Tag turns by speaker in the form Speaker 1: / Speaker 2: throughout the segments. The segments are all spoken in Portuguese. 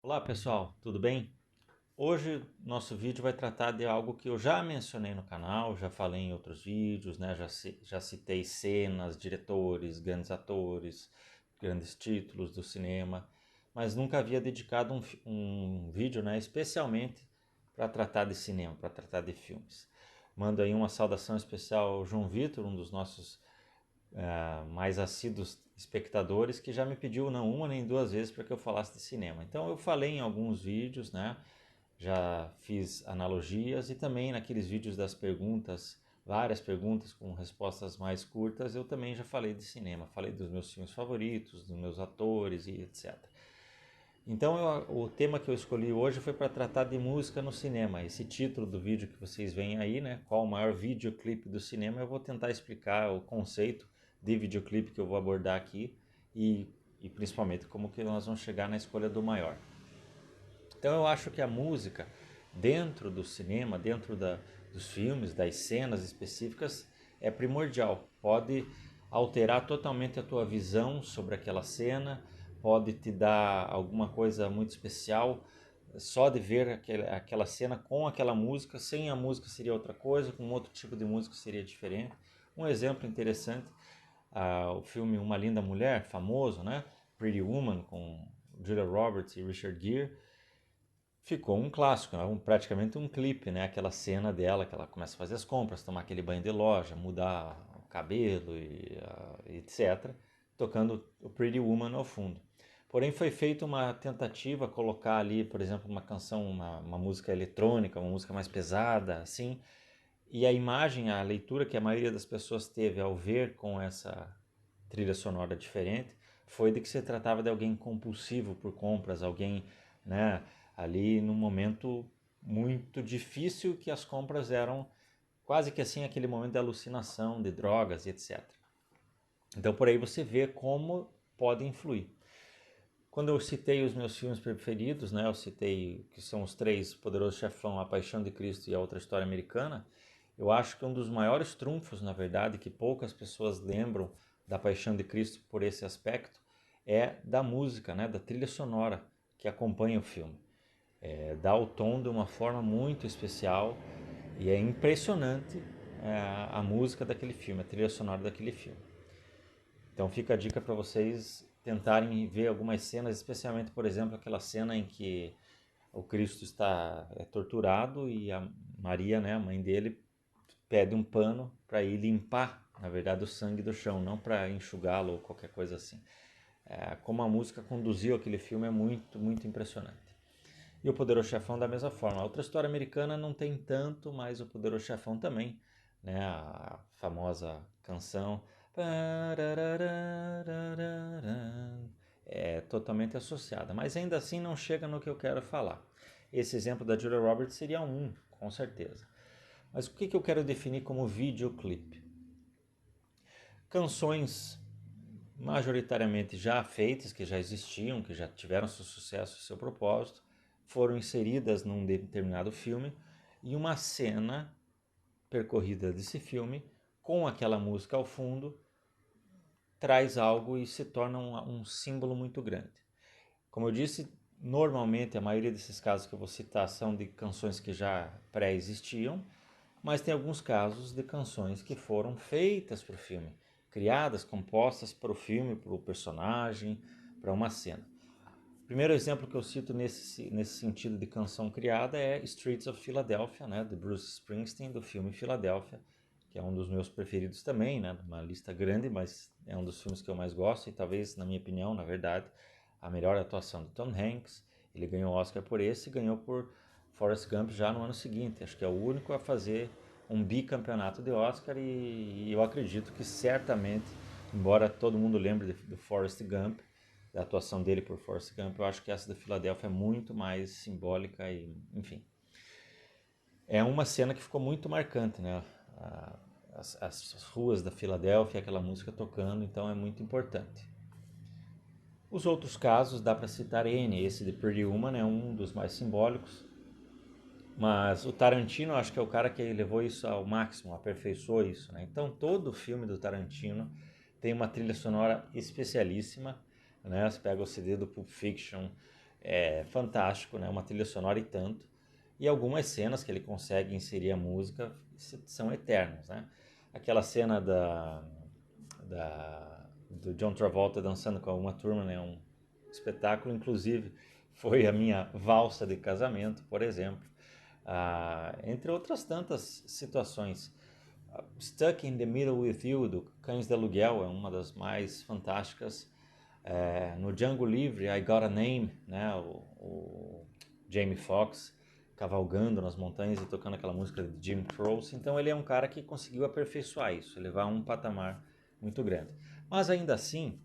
Speaker 1: Olá pessoal, tudo bem? Hoje nosso vídeo vai tratar de algo que eu já mencionei no canal, já falei em outros vídeos, né? Já citei cenas, diretores, grandes atores, grandes títulos do cinema, mas nunca havia dedicado um vídeo, né, especialmente para tratar de cinema, para tratar de filmes. Mando aí uma saudação especial ao João Vitor, um dos nossos mais assíduos espectadores, que já me pediu não uma nem duas vezes para que eu falasse de cinema. Então eu falei em alguns vídeos, né? Já fiz analogias e também naqueles vídeos das perguntas, várias perguntas com respostas mais curtas, eu também já falei de cinema, falei dos meus filmes favoritos, dos meus atores e etc. Então o tema que eu escolhi hoje foi para tratar de música no cinema. Esse título do vídeo que vocês veem aí, né? Qual o maior videoclipe do cinema? Eu vou tentar explicar o conceito de videoclipe que eu vou abordar aqui e principalmente como que nós vamos chegar na escolha do maior. Então eu acho que a música dentro do cinema, dos filmes, das cenas específicas, é primordial. Pode alterar totalmente a tua visão sobre aquela cena, pode te dar alguma coisa muito especial só de ver aquela cena com aquela música. Sem a música seria outra coisa, com outro tipo de música seria diferente. Um exemplo interessante, o filme Uma Linda Mulher, famoso, né? Pretty Woman, com Julia Roberts e Richard Gere, ficou um clássico, né? Praticamente um clipe, né? Aquela cena dela que ela começa a fazer as compras, tomar aquele banho de loja, mudar o cabelo e etc, tocando o Pretty Woman ao fundo. Porém foi feita uma tentativa colocar ali, por exemplo, uma canção, uma música eletrônica, uma música mais pesada, assim, e a imagem, a leitura que a maioria das pessoas teve ao ver com essa trilha sonora diferente foi de que se tratava de alguém compulsivo por compras, alguém, né, ali num momento muito difícil, que as compras eram quase que assim aquele momento de alucinação, de drogas e etc. Então por aí você vê como pode influir. Quando eu citei os meus filmes preferidos, né, eu citei que são os três: Poderoso Chefão, A Paixão de Cristo e A Outra História Americana. Eu acho que um dos maiores trunfos, na verdade, que poucas pessoas lembram da Paixão de Cristo por esse aspecto, é da música, né, da trilha sonora que acompanha o filme. Dá o tom de uma forma muito especial e é impressionante a música daquele filme, a trilha sonora daquele filme. Então fica a dica para vocês tentarem ver algumas cenas, especialmente, por exemplo, aquela cena em que o Cristo está torturado e a Maria, né, a mãe dele, pede um pano para ir limpar, na verdade, o sangue do chão, não para enxugá-lo ou qualquer coisa assim. Como a música conduziu aquele filme é muito, muito impressionante. E o Poderoso Chefão da mesma forma. A Outra História Americana não tem tanto, mas o Poderoso Chefão também, né? A famosa canção é totalmente associada, mas ainda assim não chega no que eu quero falar. Esse exemplo da Julia Roberts seria um, com certeza. Mas o que eu quero definir como videoclipe? Canções majoritariamente já feitas, que já existiam, que já tiveram seu sucesso e seu propósito, foram inseridas num determinado filme, e uma cena percorrida desse filme, com aquela música ao fundo, traz algo e se torna um símbolo muito grande. Como eu disse, normalmente a maioria desses casos que eu vou citar são de canções que já pré-existiam, mas tem alguns casos de canções que foram feitas para o filme, criadas, compostas para o filme, para o personagem, para uma cena. O primeiro exemplo que eu cito nesse sentido de canção criada é Streets of Philadelphia, né, de Bruce Springsteen, do filme Filadélfia, que é um dos meus preferidos também, né, uma lista grande, mas é um dos filmes que eu mais gosto e talvez, na minha opinião, na verdade, a melhor atuação do Tom Hanks. Ele ganhou o Oscar por esse e ganhou por Forrest Gump já no ano seguinte. Acho que é o único a fazer um bicampeonato de Oscar, e eu acredito que certamente, embora todo mundo lembre do Forrest Gump, da atuação dele por Forrest Gump, eu acho que essa da Filadélfia é muito mais simbólica e, enfim, é uma cena que ficou muito marcante, né? As ruas da Filadélfia, aquela música tocando, então é muito importante. Os outros casos dá para citar N, esse de Pretty Woman é um dos mais simbólicos, mas o Tarantino acho que é o cara que levou isso ao máximo, aperfeiçoou isso, né? Então todo filme do Tarantino tem uma trilha sonora especialíssima, né? Você pega o CD do Pulp Fiction, é fantástico, né? Uma trilha sonora e tanto. E algumas cenas que ele consegue inserir a música são eternas, né? Aquela cena do John Travolta dançando com uma turma, né? Um espetáculo, inclusive, foi a minha valsa de casamento, por exemplo. Entre outras tantas situações. Stuck in the Middle with You, do Cães de Aluguel, é uma das mais fantásticas. No Django Livre, I Got a Name, né? O Jamie Foxx cavalgando nas montanhas e tocando aquela música de Jim Croce. Então ele é um cara que conseguiu aperfeiçoar isso, levar a um patamar muito grande. Mas ainda assim,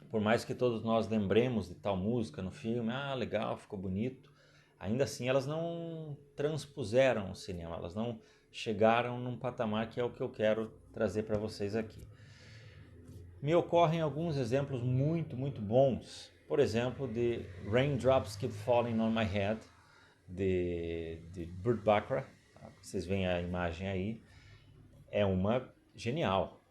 Speaker 1: por mais que todos nós lembremos de tal música no filme, legal, ficou bonito, ainda assim elas não transpuseram o cinema, elas não chegaram num patamar que é o que eu quero trazer para vocês aqui. Me ocorrem alguns exemplos muito, muito bons. Por exemplo, de Raindrops Keep Falling on My Head, de Burt Bacharach. Vocês veem a imagem aí. É uma genial.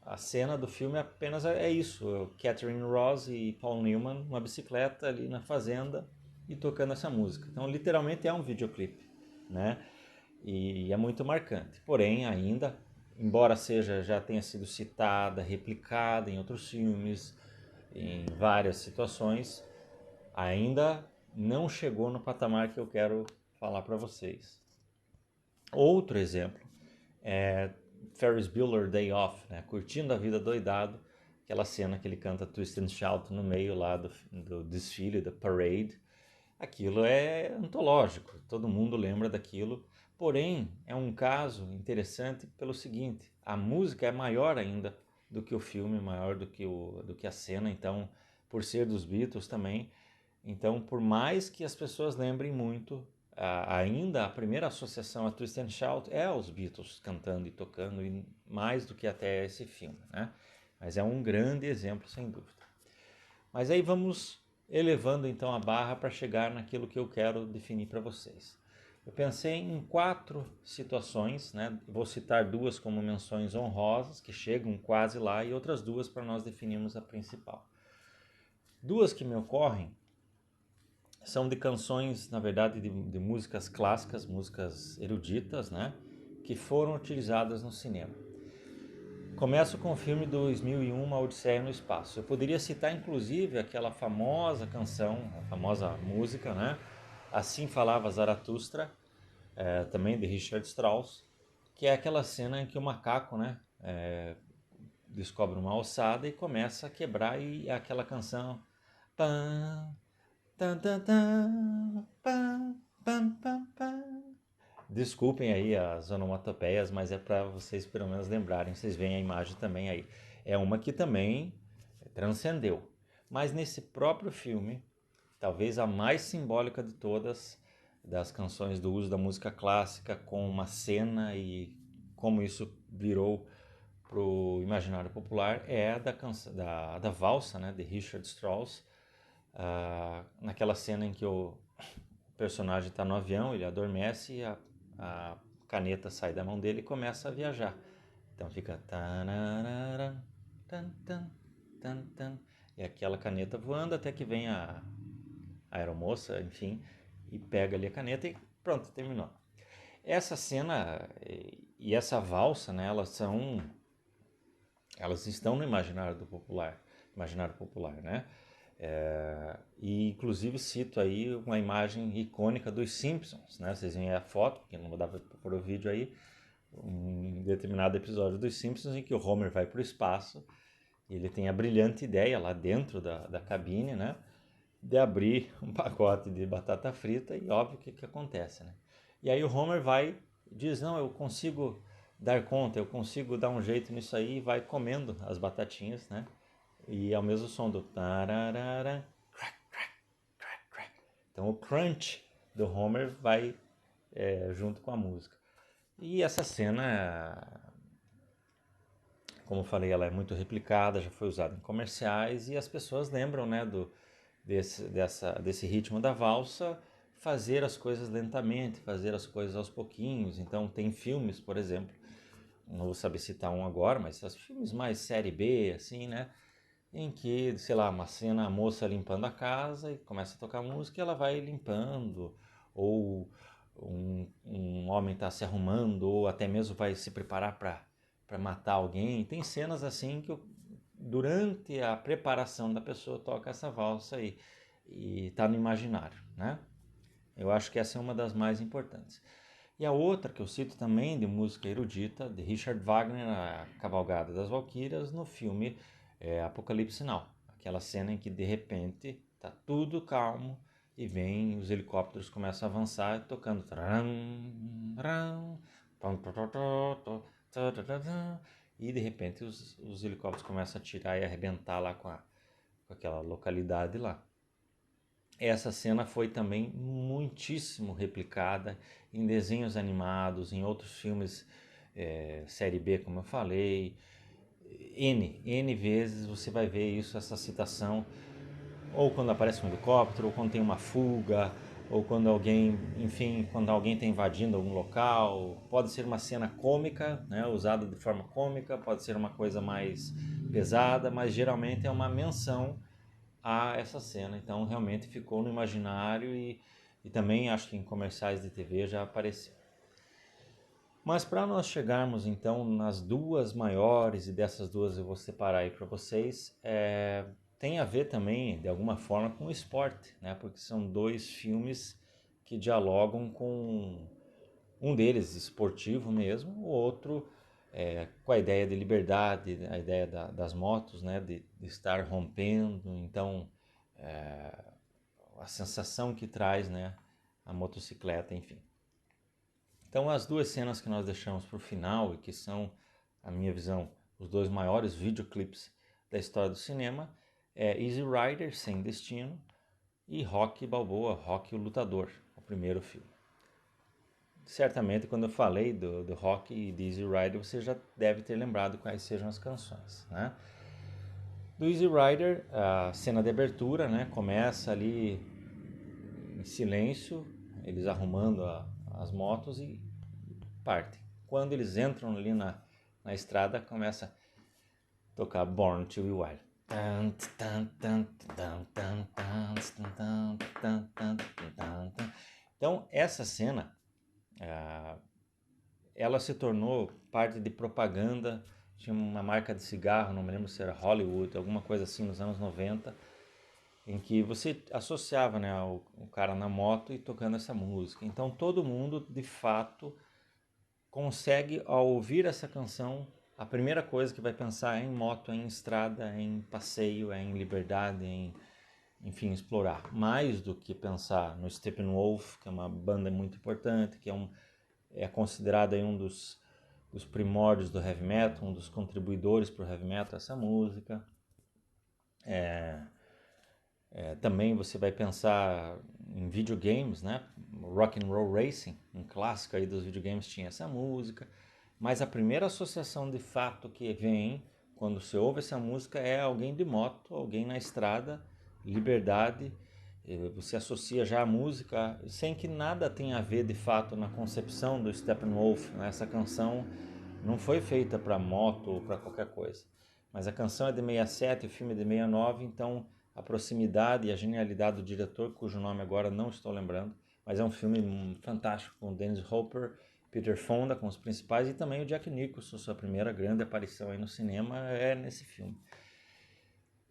Speaker 1: A cena do filme apenas é isso. Catherine Ross e Paul Newman numa bicicleta ali na fazenda e tocando essa música. Então, literalmente é um videoclipe, né? E é muito marcante. Porém, ainda, embora já tenha sido citada, replicada em outros filmes, em várias situações, ainda não chegou no patamar que eu quero falar para vocês. Outro exemplo é Ferris Bueller Day Off, né? Curtindo a Vida Doidado, aquela cena que ele canta Twist and Shout no meio lá do desfile, da parade. Aquilo é antológico, todo mundo lembra daquilo. Porém, é um caso interessante pelo seguinte: a música é maior ainda do que o filme, maior do que a cena, então, por ser dos Beatles também. Então, por mais que as pessoas lembrem muito, ainda a primeira associação a Twist and Shout é os Beatles cantando e tocando, e mais do que até esse filme, né? Mas é um grande exemplo, sem dúvida. Mas aí vamos elevando então a barra para chegar naquilo que eu quero definir para vocês. Eu pensei em 4 situações, né? Vou citar 2 como menções honrosas, que chegam quase lá, e outras 2 para nós definirmos a principal. 2 que me ocorrem são de canções, na verdade, de músicas clássicas, músicas eruditas, né? Que foram utilizadas no cinema. Começo com o filme 2001, Uma Odisseia no Espaço. Eu poderia citar inclusive aquela famosa canção, a famosa música, né? Assim Falava Zaratustra, também de Richard Strauss, que é aquela cena em que o macaco, né, descobre uma ossada e começa a quebrar, e aquela canção pam, tan, tan, tan, pam, pam, pam, pam. Desculpem aí as onomatopeias, mas é para vocês pelo menos lembrarem. Vocês veem a imagem também aí. É uma que também transcendeu. Mas nesse próprio filme, talvez a mais simbólica de todas, das canções do uso da música clássica com uma cena e como isso virou para o imaginário popular, é a da valsa, né, de Richard Strauss, naquela cena em que o personagem está no avião, ele adormece e a caneta sai da mão dele e começa a viajar. Então fica e aquela caneta voando até que vem a aeromoça, enfim, e pega ali a caneta e pronto, terminou. Essa cena e essa valsa, né, elas estão no imaginário popular, né? E inclusive cito aí uma imagem icônica dos Simpsons, né? Vocês veem a foto, porque não dava para pôr o vídeo aí, um determinado episódio dos Simpsons em que o Homer vai para o espaço e ele tem a brilhante ideia lá dentro da cabine, né, de abrir um pacote de batata frita, e óbvio o que acontece, né? E aí o Homer diz, não, eu consigo dar conta, eu consigo dar um jeito nisso aí, e vai comendo as batatinhas, né? E é o mesmo som do tararara, crack, crack, crack, crack. Então o crunch do Homer vai junto com a música. E essa cena, como eu falei, ela é muito replicada, já foi usada em comerciais, e as pessoas lembram, né, desse ritmo da valsa, fazer as coisas lentamente, fazer as coisas aos pouquinhos. Então tem filmes, por exemplo, não vou saber citar um agora, mas os filmes mais série B, assim, né, em que, sei lá, uma cena, a moça limpando a casa e começa a tocar música e ela vai limpando, ou um homem está se arrumando, ou até mesmo vai se preparar para matar alguém. Tem cenas assim que durante a preparação da pessoa toca essa valsa e está no imaginário, né? Eu acho que essa é uma das mais importantes. E a outra que eu cito também de música erudita, de Richard Wagner, a Cavalgada das Valquírias, no filme Apocalipse Now. Aquela cena em que de repente está tudo calmo e vem os helicópteros começam a avançar tocando e de repente os helicópteros começam a atirar e arrebentar lá com aquela localidade lá. Essa cena foi também muitíssimo replicada em desenhos animados, em outros filmes, série B, como eu falei. N vezes você vai ver isso, essa citação, ou quando aparece um helicóptero, ou quando tem uma fuga, ou quando alguém, enfim, quando alguém está invadindo algum local. Pode ser uma cena cômica, né, usada de forma cômica, pode ser uma coisa mais pesada, mas geralmente é uma menção a essa cena. Então realmente ficou no imaginário e também acho que em comerciais de TV já apareceu. Mas para nós chegarmos então nas duas maiores, e dessas duas eu vou separar aí para vocês, tem a ver também de alguma forma com o esporte, né? Porque são dois filmes que dialogam com um deles esportivo mesmo, o outro com a ideia de liberdade, a ideia das motos, né? De estar rompendo, então a sensação que traz, né? A motocicleta, enfim. Então, as duas cenas que nós deixamos para o final e que são, a minha visão, os dois maiores videoclipes da história do cinema é Easy Rider, Sem Destino, e Rocky Balboa, Rocky o Lutador, o primeiro filme. Certamente, quando eu falei do Rocky e de Easy Rider, você já deve ter lembrado quais sejam as canções, né? Do Easy Rider, a cena de abertura, né, começa ali em silêncio, eles arrumando as motos e partem. Quando eles entram ali na estrada, começa a tocar Born to Be Wild. Então, essa cena, ela se tornou parte de propaganda. Tinha uma marca de cigarro, não me lembro se era Hollywood, alguma coisa assim, nos anos 90, em que você associava, né, o cara na moto e tocando essa música. Então, todo mundo, de fato, consegue, ao ouvir essa canção, a primeira coisa que vai pensar é em moto, é em estrada, é em passeio, é em liberdade, enfim, explorar. Mais do que pensar no Steppenwolf, que é uma banda muito importante, que é considerado aí um dos primórdios do heavy metal, um dos contribuidores para o heavy metal, essa música. Também você vai pensar em videogames, né? Rock and Roll Racing, um clássico aí dos videogames, tinha essa música. Mas a primeira associação de fato que vem quando você ouve essa música é alguém de moto, alguém na estrada, liberdade. Você associa já a música sem que nada tenha a ver de fato na concepção do Steppenwolf, né? Essa canção não foi feita para moto ou para qualquer coisa. Mas a canção é de 67, o filme é de 69, então a proximidade e a genialidade do diretor, cujo nome agora não estou lembrando, mas é um filme fantástico com Dennis Hopper, Peter Fonda como os principais e também o Jack Nicholson, sua primeira grande aparição aí no cinema é nesse filme.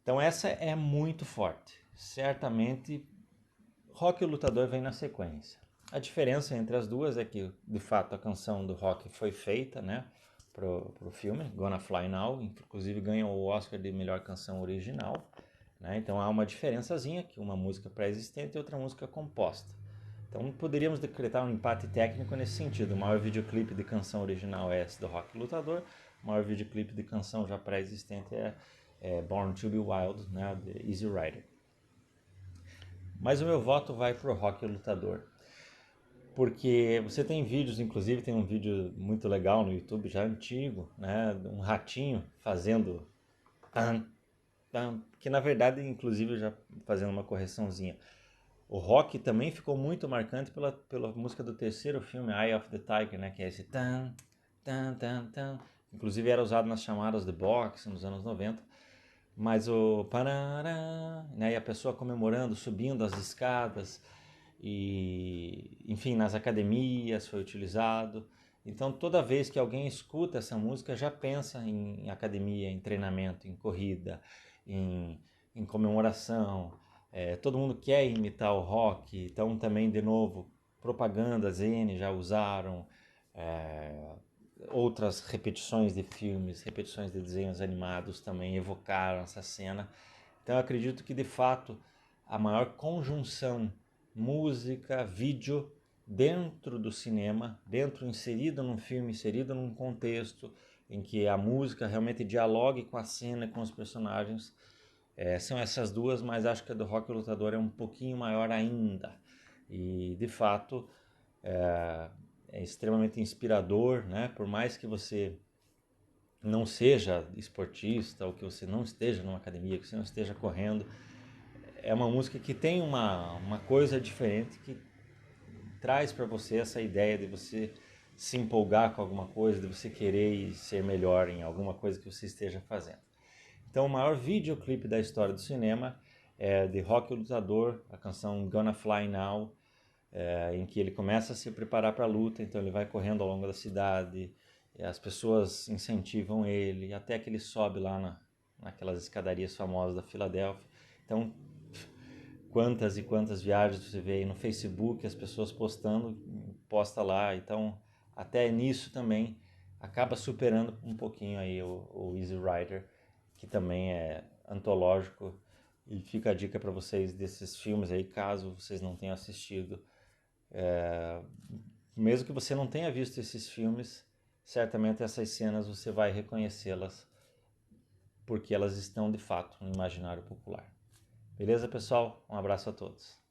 Speaker 1: Então essa é muito forte. Certamente Rocky o Lutador vem na sequência. A diferença entre as duas é que, de fato, a canção do Rocky foi feita, né, pro filme, Gonna Fly Now, inclusive ganhou o Oscar de melhor canção original, né, então há uma diferençazinha, que uma música pré-existente e outra música composta. Então poderíamos decretar um empate técnico nesse sentido, o maior videoclipe de canção original é esse do Rocky Lutador, o maior videoclipe de canção já pré-existente é Born to Be Wild, né, de Easy Rider. Mas o meu voto vai pro Rocky Lutador. Porque você tem vídeos, inclusive tem um vídeo muito legal no YouTube, já antigo, né? Um ratinho fazendo que na verdade, inclusive, já fazendo uma correçãozinha. O Rocky também ficou muito marcante pela música do terceiro filme, Eye of the Tiger, né? Que é esse tan. Inclusive era usado nas chamadas de boxe nos anos 90. mas o parará, né, e a pessoa comemorando, subindo as escadas, e enfim, nas academias foi utilizado. Então, toda vez que alguém escuta essa música, já pensa em academia, em treinamento, em corrida, em comemoração. Todo mundo quer imitar o rock, então também, de novo, propagandas N já usaram, é, outras repetições de filmes, repetições de desenhos animados também evocaram essa cena. Então eu acredito que de fato a maior conjunção música, vídeo dentro do cinema, inserido num filme, inserido num contexto em que a música realmente dialogue com a cena e com os personagens, são essas duas, mas acho que a do Rock Lutador é um pouquinho maior ainda. E de fato é, é extremamente inspirador, né? Por mais que você não seja esportista ou que você não esteja numa academia, que você não esteja correndo, é uma música que tem uma coisa diferente que traz para você essa ideia de você se empolgar com alguma coisa, de você querer ser melhor em alguma coisa que você esteja fazendo. Então, o maior videoclipe da história do cinema é de Rock Lutador, a canção Gonna Fly Now, em que ele começa a se preparar para a luta, então ele vai correndo ao longo da cidade, as pessoas incentivam ele, até que ele sobe lá naquelas escadarias famosas da Filadélfia. Então, quantas e quantas viagens você vê aí no Facebook, as pessoas postando, posta lá, então até nisso também acaba superando um pouquinho aí o Easy Rider, que também é antológico, e fica a dica para vocês desses filmes aí, caso vocês não tenham assistido. Mesmo que você não tenha visto esses filmes, certamente essas cenas você vai reconhecê-las, porque elas estão de fato no imaginário popular. Beleza, pessoal? Um abraço a todos.